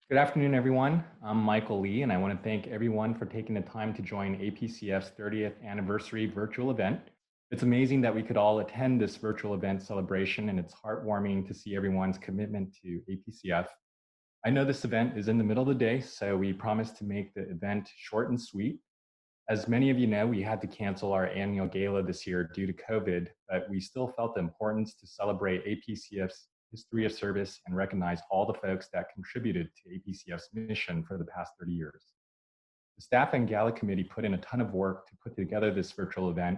Good afternoon, everyone. I'm Michael Lee, and I want to thank everyone for taking the time to join APCF's 30th anniversary virtual event. It's amazing that we could all attend this virtual event celebration, and it's heartwarming to see everyone's commitment to APCF. I know this event is in the middle of the day, so we promised to make the event short and sweet. As many of you know, we had to cancel our annual gala this year due to COVID, but we still felt the importance to celebrate APCF's history of service and recognize all the folks that contributed to APCF's mission for the past 30 years. The staff and gala committee put in a ton of work to put together this virtual event,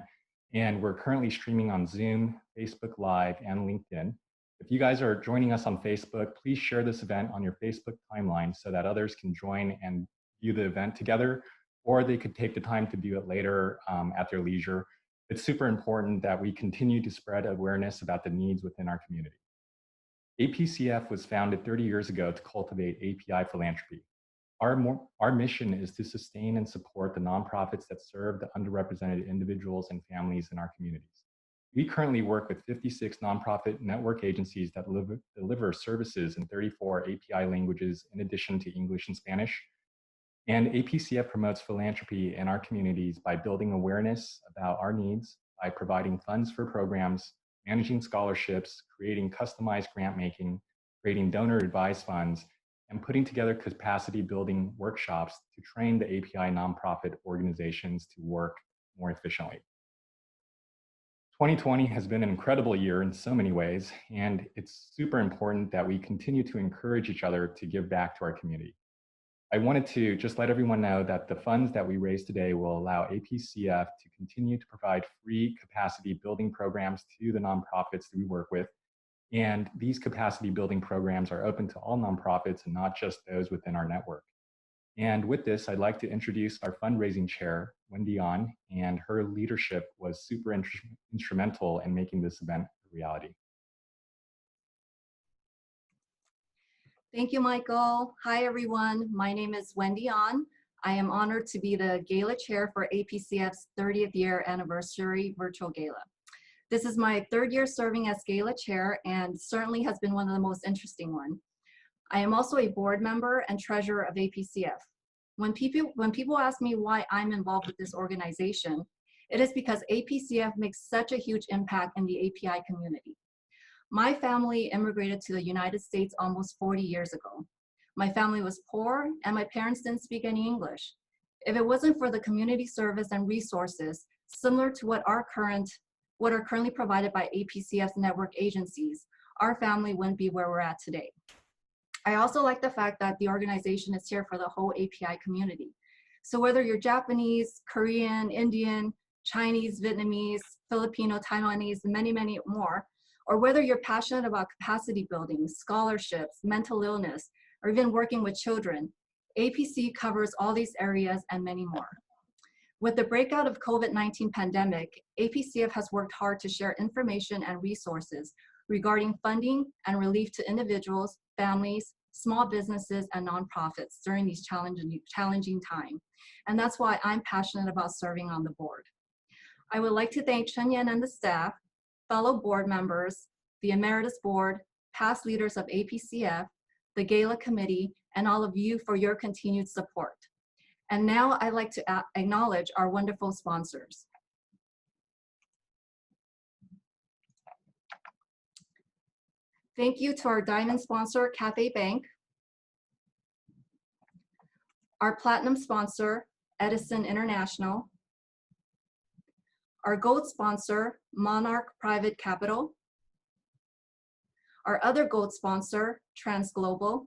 and we're currently streaming on Zoom, Facebook Live, and LinkedIn. If you guys are joining us on Facebook, please share this event on your Facebook timeline so that others can join and view the event together, or they could take the time to view it later at their leisure. It's super important that we continue to spread awareness about the needs within our community. APCF was founded 30 years ago to cultivate API philanthropy. Our mission is to sustain and support the nonprofits that serve the underrepresented individuals and families in our communities. We currently work with 56 nonprofit network agencies that deliver services in 34 API languages in addition to English and Spanish. And APCF promotes philanthropy in our communities by building awareness about our needs, by providing funds for programs, managing scholarships, creating customized grant making, creating donor advised funds, and putting together capacity building workshops to train the API nonprofit organizations to work more efficiently. 2020 has been an incredible year in so many ways, and it's super important that we continue to encourage each other to give back to our community. I wanted to just let everyone know that the funds that we raise today will allow APCF to continue to provide free capacity building programs to the nonprofits that we work with. And these capacity building programs are open to all nonprofits and not just those within our network. And with this, I'd like to introduce our fundraising chair, Wendy On, and her leadership was super instrumental in making this event a reality. Thank you, Michael. Hi, everyone. My name is Wendy On. I am honored to be the Gala Chair for APCF's 30th year anniversary virtual gala. This is my third year serving as Gala Chair and certainly has been one of the most interesting ones. I am also a board member and treasurer of APCF. When people ask me why I'm involved with this organization, it is because APCF makes such a huge impact in the API community. My family immigrated to the United States almost 40 years ago. My family was poor and my parents didn't speak any English. If it wasn't for the community service and resources similar to what are currently provided by APCF's network agencies, our family wouldn't be where we're at today. I also like the fact that the organization is here for the whole API community. So whether you're Japanese, Korean, Indian, Chinese, Vietnamese, Filipino, Taiwanese, and many, many more, or whether you're passionate about capacity building, scholarships, mental illness, or even working with children, APC covers all these areas and many more. With the breakout of COVID-19 pandemic, APCF has worked hard to share information and resources regarding funding and relief to individuals, families, small businesses, and nonprofits during these challenging time. And that's why I'm passionate about serving on the board. I would like to thank Chen Yan and the staff, fellow board members, the Emeritus Board, past leaders of APCF, the Gala Committee, and all of you for your continued support. And now I'd like to acknowledge our wonderful sponsors. Thank you to our diamond sponsor, Cathay Bank, our platinum sponsor, Edison International, our gold sponsor, Monarch Private Capital, our other gold sponsor, TransGlobal,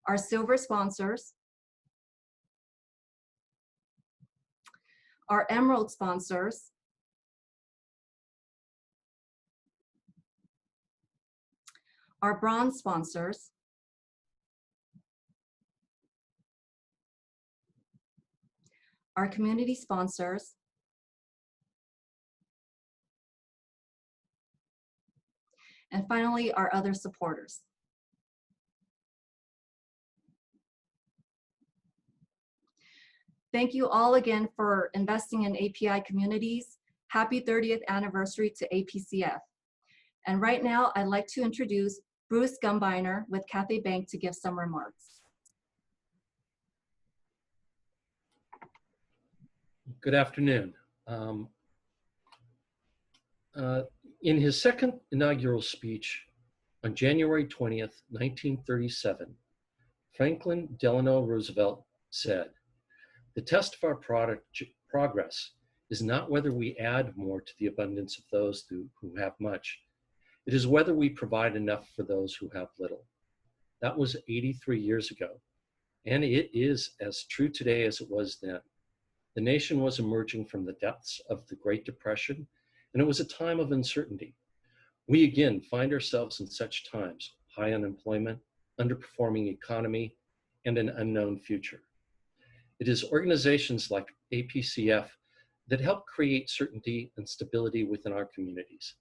our silver sponsors, our emerald sponsors, our bronze sponsors, our community sponsors, and finally, our other supporters. Thank you all again for investing in API communities. Happy 30th anniversary to APCF. And right now, I'd like to introduce Bruce Gumbiner with Cathay Bank to give some remarks. Good afternoon. In his second inaugural speech on January 20th, 1937, Franklin Delano Roosevelt said, "The test of our progress is not whether we add more to the abundance of those who have much. It is whether we provide enough for those who have little." That was 83 years ago, and it is as true today as it was then. The nation was emerging from the depths of the Great Depression, and it was a time of uncertainty. We again find ourselves in such times: high unemployment, underperforming economy, and an unknown future. It is organizations like APCF that help create certainty and stability within our communities.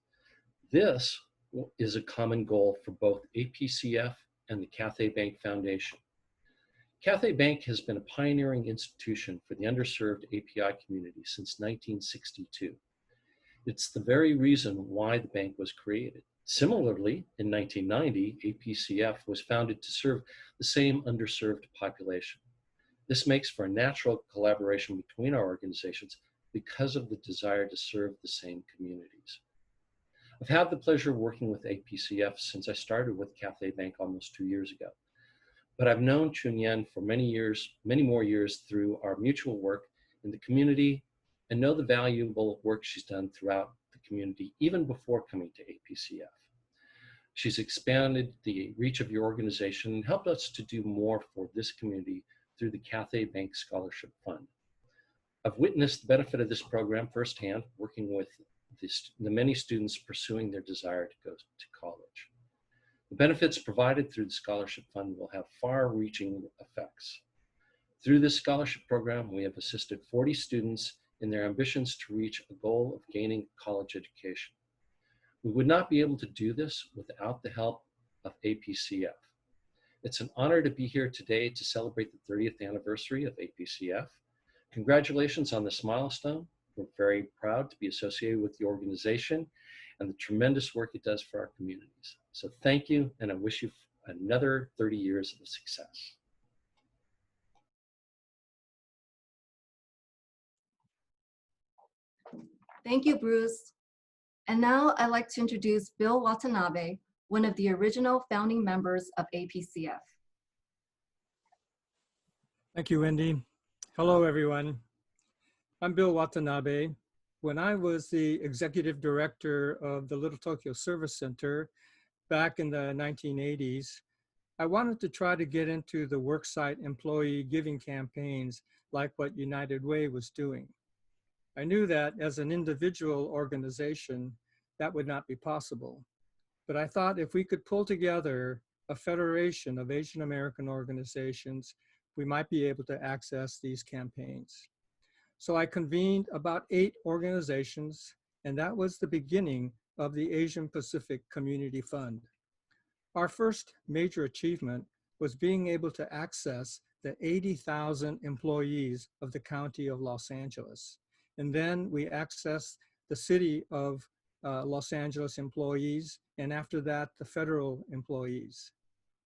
This is a common goal for both APCF and the Cathay Bank Foundation. Cathay Bank has been a pioneering institution for the underserved API community since 1962. It's the very reason why the bank was created. Similarly, in 1990, APCF was founded to serve the same underserved population. This makes for a natural collaboration between our organizations because of the desire to serve the same communities. I've had the pleasure of working with APCF since I started with Cathay Bank almost 2 years ago. But I've known Chun-Yen for many years, many more years through our mutual work in the community, and know the valuable work she's done throughout the community, even before coming to APCF. She's expanded the reach of your organization and helped us to do more for this community through the Cathay Bank Scholarship Fund. I've witnessed the benefit of this program firsthand, working with the many students pursuing their desire to go to college. The benefits provided through the Scholarship Fund will have far-reaching effects. Through this scholarship program, we have assisted 40 students in their ambitions to reach a goal of gaining a college education. We would not be able to do this without the help of APCF. It's an honor to be here today to celebrate the 30th anniversary of APCF. Congratulations on this milestone. We're very proud to be associated with the organization and the tremendous work it does for our communities. So thank you, and I wish you another 30 years of success. Thank you, Bruce. And now I'd like to introduce Bill Watanabe, one of the original founding members of APCF. Thank you, Wendy. Hello, everyone. I'm Bill Watanabe. When I was the executive director of the Little Tokyo Service Center back in the 1980s, I wanted to try to get into the worksite employee giving campaigns like what United Way was doing. I knew that as an individual organization, that would not be possible. But I thought if we could pull together a federation of Asian American organizations, we might be able to access these campaigns. So I convened about 8 organizations, and that was the beginning of the Asian Pacific Community Fund. Our first major achievement was being able to access the 80,000 employees of the County of Los Angeles. And then we accessed the City of Los Angeles employees, and after that, the federal employees.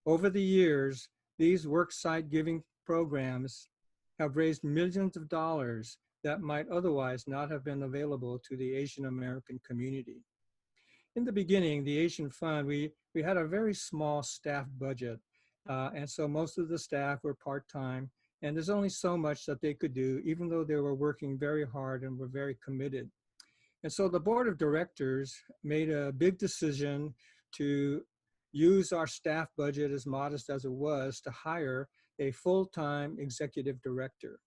Over the years, these worksite giving programs have raised millions of dollars that might otherwise not have been available to the Asian American community. In the beginning, the Asian Fund, we had a very small staff budget. And so most of the staff were part-time, and there's only so much that they could do, even though they were working very hard and were very committed. And so the board of directors made a big decision to use our staff budget, as modest as it was, to hire a full-time executive director.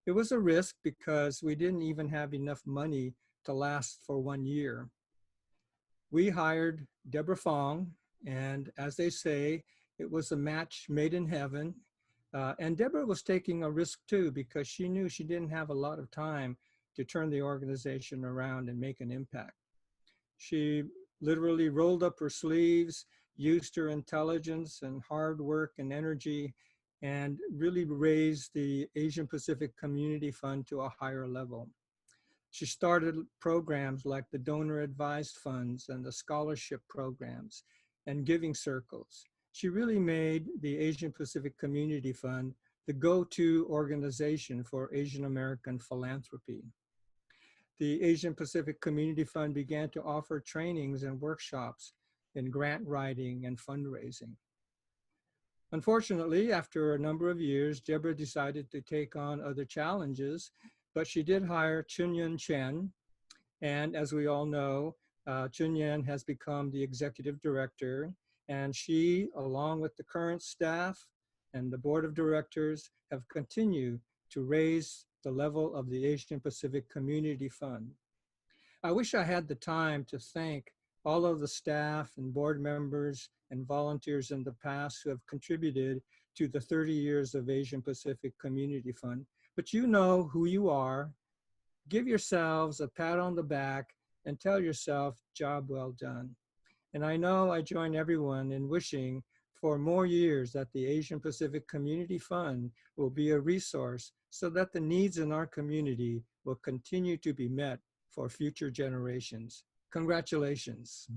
It was a risk because we didn't even have enough money to last for 1 year. We hired Deborah Fong, and as they say, it was a match made in heaven. And Deborah was taking a risk too, because she knew she didn't have a lot of time to turn the organization around and make an impact. She literally rolled up her sleeves, used her intelligence and hard work and energy, and really raised the Asian Pacific Community Fund to a higher level. She started programs like the donor advised funds and the scholarship programs. and giving circles. She really made the Asian Pacific Community Fund the go-to organization for Asian American philanthropy. The Asian Pacific Community Fund began to offer trainings and workshops in grant writing and fundraising. Unfortunately, after a number of years, Deborah decided to take on other challenges, but she did hire Chun-Yun Chen. And as we all know, Chun-Yun has become the executive director, and she, along with the current staff and the board of directors, have continued to raise the level of the Asian Pacific Community Fund. I wish I had the time to thank all of the staff and board members and volunteers in the past who have contributed to the 30 years of Asian Pacific Community Fund, but you know who you are. Give yourselves a pat on the back and tell yourself, job well done. And I know I join everyone in wishing for more years that the Asian Pacific Community Fund will be a resource so that the needs in our community will continue to be met for future generations. Congratulations.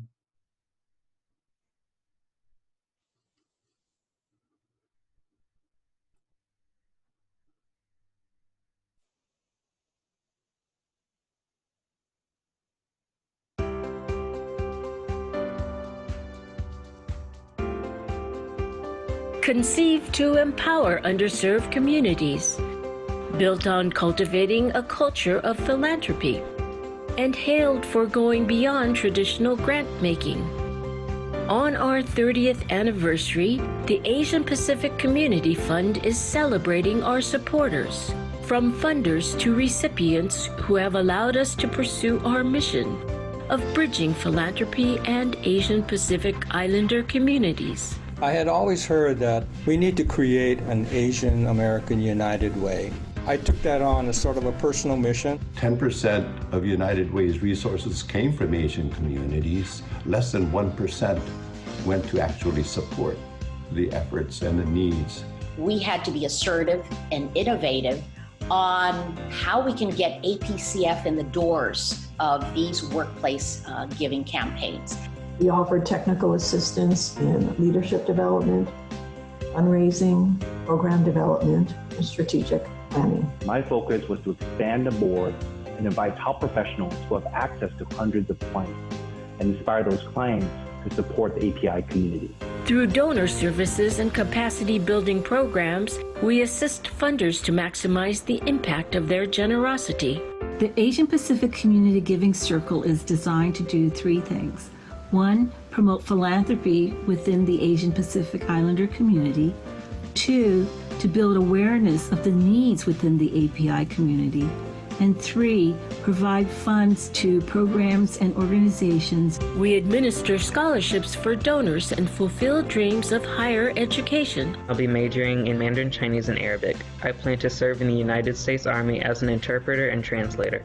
Conceived to empower underserved communities, built on cultivating a culture of philanthropy, and hailed for going beyond traditional grant-making. On our 30th anniversary, the Asian Pacific Community Fund is celebrating our supporters, from funders to recipients who have allowed us to pursue our mission of bridging philanthropy and Asian Pacific Islander communities. I had always heard that we need to create an Asian American United Way. I took that on as sort of a personal mission. 10% of United Way's resources came from Asian communities. Less than 1% went to actually support the efforts and the needs. We had to be assertive and innovative on how we can get APCF in the doors of these workplace giving campaigns. We offered technical assistance in leadership development, fundraising, program development, and strategic planning. My focus was to expand the board and invite top professionals who have access to hundreds of clients and inspire those clients to support the API community. Through donor services and capacity building programs, we assist funders to maximize the impact of their generosity. The Asian Pacific Community Giving Circle is designed to do three things. 1, promote philanthropy within the Asian Pacific Islander community. 2, to build awareness of the needs within the API community. And 3, provide funds to programs and organizations. We administer scholarships for donors and fulfill dreams of higher education. I'll be majoring in Mandarin, Chinese, and Arabic. I plan to serve in the United States Army as an interpreter and translator,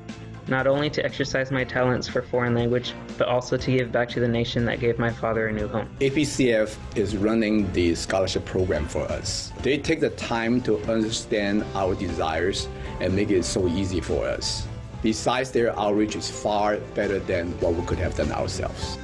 not only to exercise my talents for foreign language, but also to give back to the nation that gave my father a new home. APCF is running the scholarship program for us. They take the time to understand our desires and make it so easy for us. Besides, their outreach is far better than what we could have done ourselves.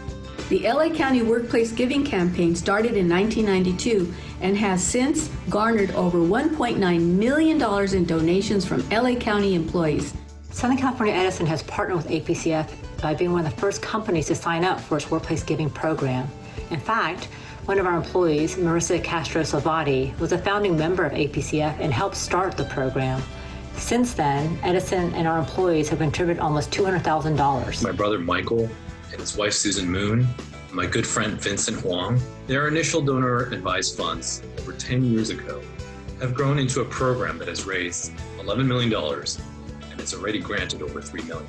The LA County Workplace Giving Campaign started in 1992 and has since garnered over $1.9 million in donations from LA County employees. Southern California Edison has partnered with APCF by being one of the first companies to sign up for its workplace giving program. In fact, one of our employees, Marissa Castro-Salvati, was a founding member of APCF and helped start the program. Since then, Edison and our employees have contributed almost $200,000. My brother Michael and his wife Susan Moon, and my good friend Vincent Huang, their initial donor advised funds over 10 years ago have grown into a program that has raised $11 million. It's already granted over $3 million.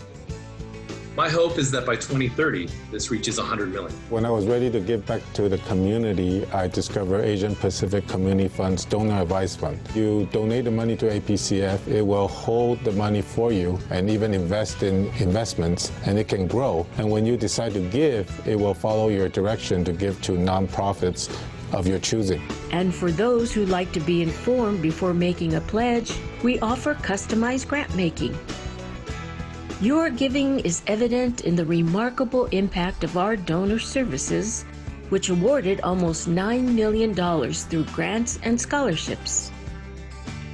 My hope is that by 2030, this reaches $100 million. When I was ready to give back to the community, I discovered Asian Pacific Community Fund's Donor Advice Fund. You donate the money to APCF, it will hold the money for you and even invest in investments, and it can grow. And when you decide to give, it will follow your direction to give to nonprofits of your choosing. And for those who like to be informed before making a pledge, we offer customized grant making. Your giving is evident in the remarkable impact of our donor services which awarded almost $9 million through grants and scholarships.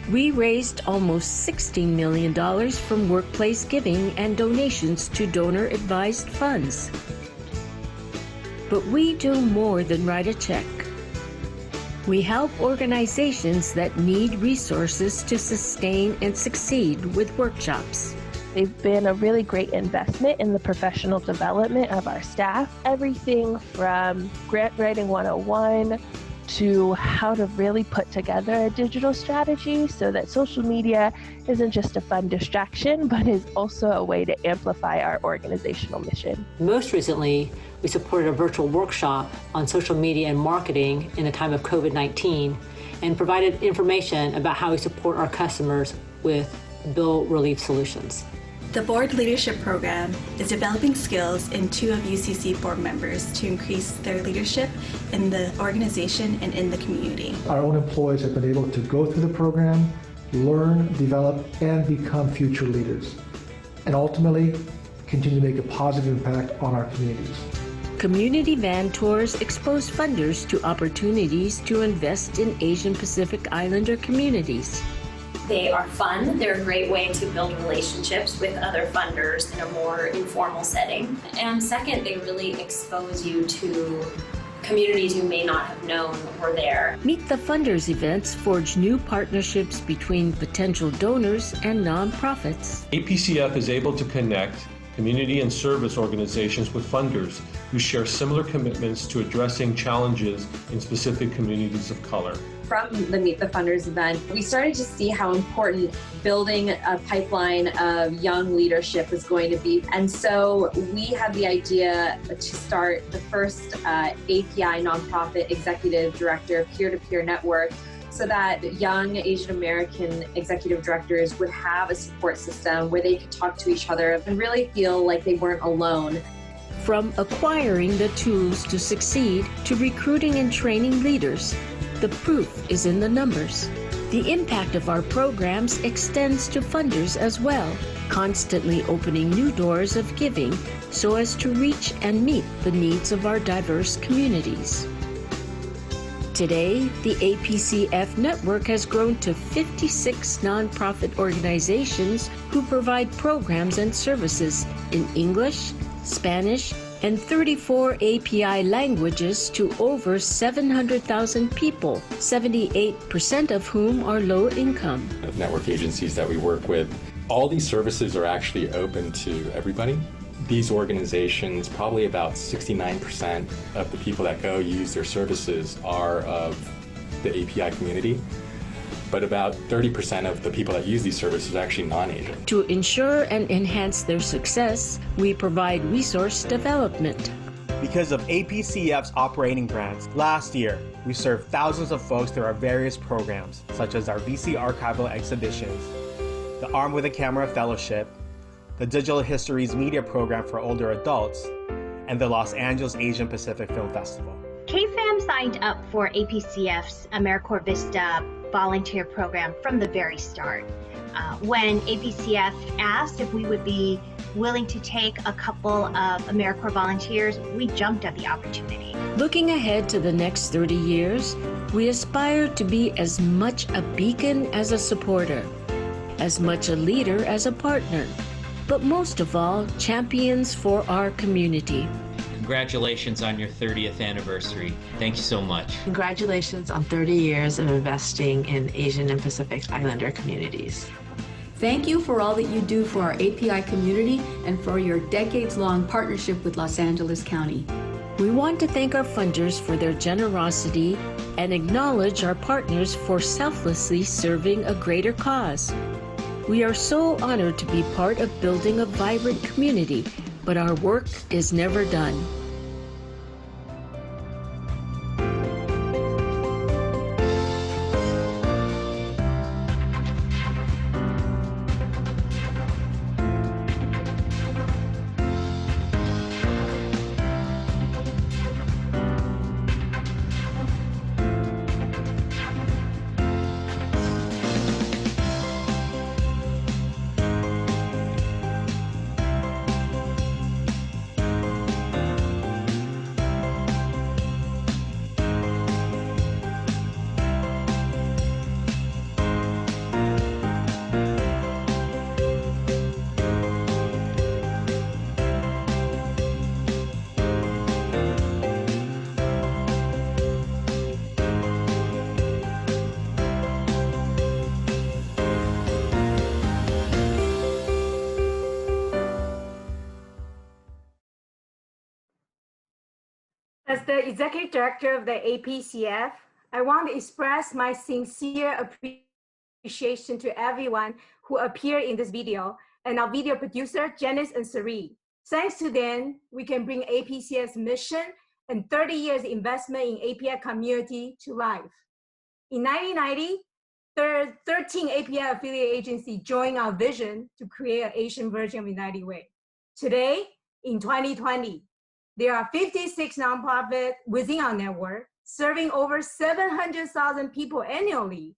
We raised almost $16 million from workplace giving and donations to donor-advised funds. But we do more than write a check. We help organizations that need resources to sustain and succeed with workshops. They've been a really great investment in the professional development of our staff. Everything from grant writing 101 to how to really put together a digital strategy so that social media isn't just a fun distraction, but is also a way to amplify our organizational mission. Most recently, we supported a virtual workshop on social media and marketing in the time of COVID-19 and provided information about how we support our customers with bill relief solutions. The Board Leadership Program is developing skills in 2 of UCC board members to increase their leadership in the organization and in the community. Our own employees have been able to go through the program, learn, develop, and become future leaders, and ultimately continue to make a positive impact on our communities. Community van tours expose funders to opportunities to invest in Asian Pacific Islander communities. They are fun. They're a great way to build relationships with other funders in a more informal setting. And second, they really expose you to communities you may not have known were there. Meet the Funders events forge new partnerships between potential donors and nonprofits. APCF is able to connect community and service organizations with funders who share similar commitments to addressing challenges in specific communities of color. From the Meet the Funders event, we started to see how important building a pipeline of young leadership is going to be. And so we had the idea to start the first API nonprofit executive director peer-to-peer network so that young Asian American executive directors would have a support system where they could talk to each other and really feel like they weren't alone. From acquiring the tools to succeed to recruiting and training leaders, the proof is in the numbers. The impact of our programs extends to funders as well, constantly opening new doors of giving so as to reach and meet the needs of our diverse communities. Today, the APCF network has grown to 56 nonprofit organizations who provide programs and services in English, Spanish, and 34 API languages to over 700,000 people, 78% of whom are low income. Network agencies that we work with, all these services are actually open to everybody. These organizations, probably about 69% of the people that go use their services are of the API community. But about 30% of the people that use these services are actually non-Asian. To ensure and enhance their success, we provide resource development. Because of APCF's operating grants, last year we served thousands of folks through our various programs, such as our VC Archival Exhibitions, the Armed with a Camera Fellowship, the Digital Histories Media Program for older adults, and the Los Angeles Asian Pacific Film Festival. KFAM signed up for APCF's AmeriCorps Vista volunteer program from the very start. When APCF asked if we would be willing to take a couple of AmeriCorps volunteers, we jumped at the opportunity. Looking ahead to the next 30 years, we aspire to be as much a beacon as a supporter, as much a leader as a partner, but most of all, champions for our community. Congratulations on your 30th anniversary. Thank you so much. Congratulations on 30 years of investing in Asian and Pacific Islander communities. Thank you for all that you do for our API community and for your decades-long partnership with Los Angeles County. We want to thank our funders for their generosity and acknowledge our partners for selflessly serving a greater cause. We are so honored to be part of building a vibrant community, but our work is never done. the Executive Director of the APCF, I want to express my sincere appreciation to everyone who appeared in this video and our video producer, Janice and Sari. Thanks to them, we can bring APCF's mission and 30 years investment in API community to life. In 1990, 13 API affiliate agencies joined our vision to create an Asian version of United Way. Today, in 2020, there are 56 nonprofits within our network, serving over 700,000 people annually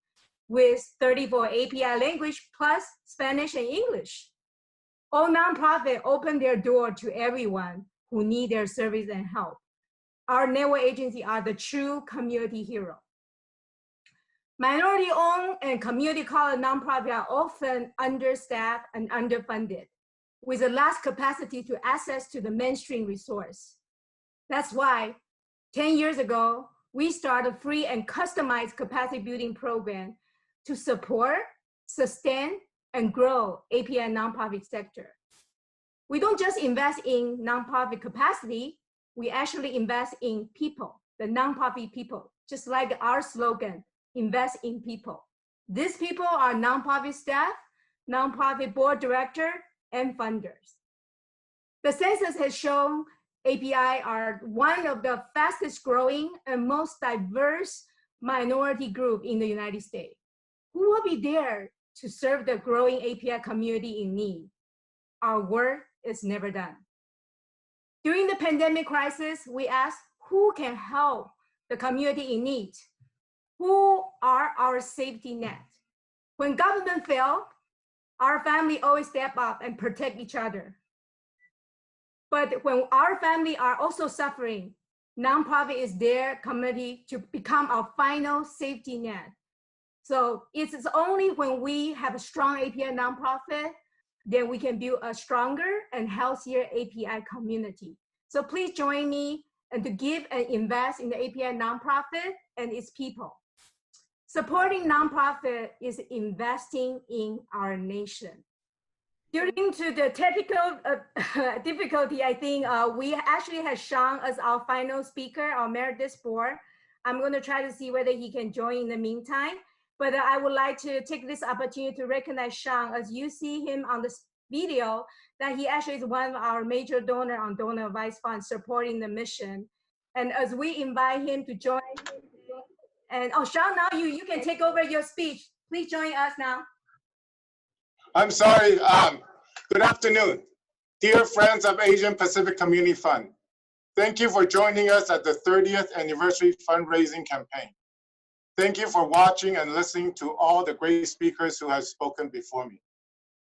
with 34 API language plus Spanish and English. All nonprofits open their door to everyone who need their service and help. Our network agencies are the true community hero. Minority-owned and community-college nonprofits are often understaffed and underfunded, with a less capacity to access to the mainstream resource. That's why 10 years ago, we started a free and customized capacity building program to support, sustain, and grow API nonprofit sector. We don't just invest in nonprofit capacity, we actually invest in people, the nonprofit people, just like our slogan, invest in people. These people are nonprofit staff, nonprofit board director, and funders. The census has shown API are one of the fastest growing and most diverse minority group in the United States. Who will be there to serve the growing API community in need? Our work is never done. During the pandemic crisis, we asked who can help the community in need? Who are our safety net? When government fail, our family always step up and protect each other. But when our family are also suffering, nonprofit is their community to become our final safety net. So it's only when we have a strong API nonprofit, then we can build a stronger and healthier API community. So please join me and to give and invest in the API nonprofit and its people. Supporting nonprofit is investing in our nation. Due to the technical difficulty, I think we actually have Sean as our final speaker, our Emeritus Board. I'm going to try to see whether he can join in the meantime. But I would like to take this opportunity to recognize Sean, as you see him on this video, that he actually is one of our major donor on Donor Advice Fund supporting the mission. And as we invite him to join, and oh, Sean, now you can take over your speech. Please join us now. I'm sorry. Good afternoon, dear friends of Asian Pacific Community Fund. Thank you for joining us at the 30th anniversary fundraising campaign. Thank you for watching and listening to all the great speakers who have spoken before me.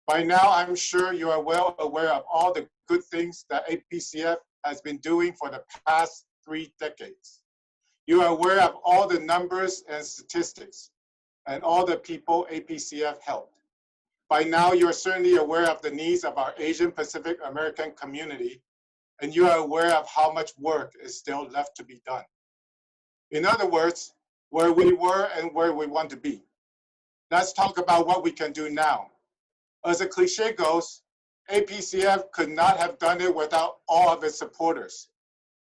By now, I'm sure you are well aware of all the good things that APCF has been doing for the past 3 decades. You are aware of all the numbers and statistics and all the people APCF helped. By now, you're certainly aware of the needs of our Asian Pacific American community, and you are aware of how much work is still left to be done. In other words, where we were and where we want to be. Let's talk about what we can do now. As the cliche goes, APCF could not have done it without all of its supporters.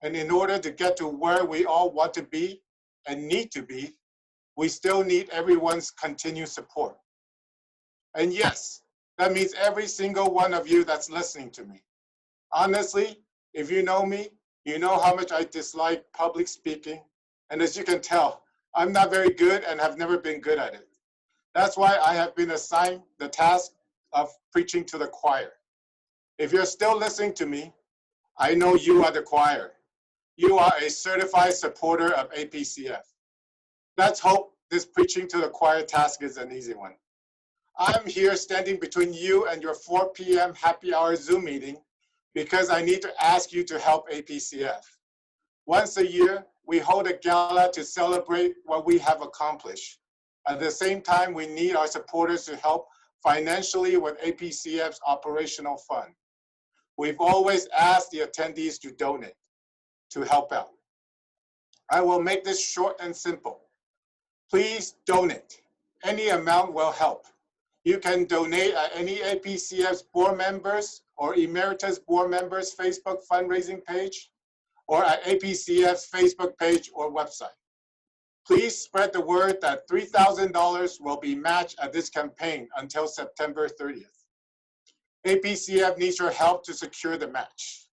And in order to get to where we all want to be and need to be, we still need everyone's continued support. And yes, that means every single one of you that's listening to me. Honestly, if you know me, you know how much I dislike public speaking. And as you can tell, I'm not very good and have never been good at it. That's why I have been assigned the task of preaching to the choir. If you're still listening to me, I know you are the choir. You are a certified supporter of APCF. Let's hope this preaching to the choir task is an easy one. I'm here standing between you and your 4 p.m. happy hour Zoom meeting because I need to ask you to help APCF. Once a year, we hold a gala to celebrate what we have accomplished. At the same time, we need our supporters to help financially with APCF's operational fund. We've always asked the attendees to donate, to help out. I will make this short and simple. Please donate. Any amount will help. You can donate at any APCF's board members or emeritus board members' Facebook fundraising page, or at APCF's Facebook page or website. Please spread the word that $3,000 will be matched at this campaign until September 30th. APCF needs your help to secure the match.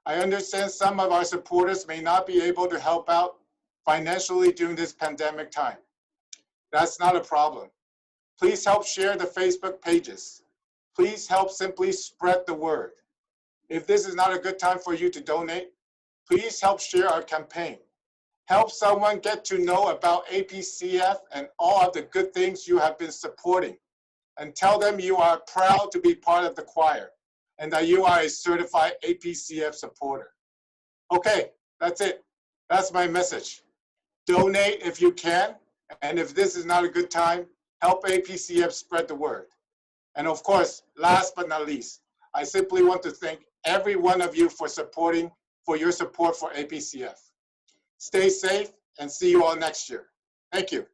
I understand some of our supporters may not be able to help out financially during this pandemic time. That's not a problem. Please help share the Facebook pages. Please help simply spread the word. If this is not a good time for you to donate, please help share our campaign. Help someone get to know about APCF and all of the good things you have been supporting, and tell them you are proud to be part of the choir and that you are a certified APCF supporter. Okay, that's it. That's my message. Donate if you can, and if this is not a good time, help APCF spread the word. And of course, last but not least, I simply want to thank every one of you for your support for APCF. Stay safe and see you all next year. Thank you.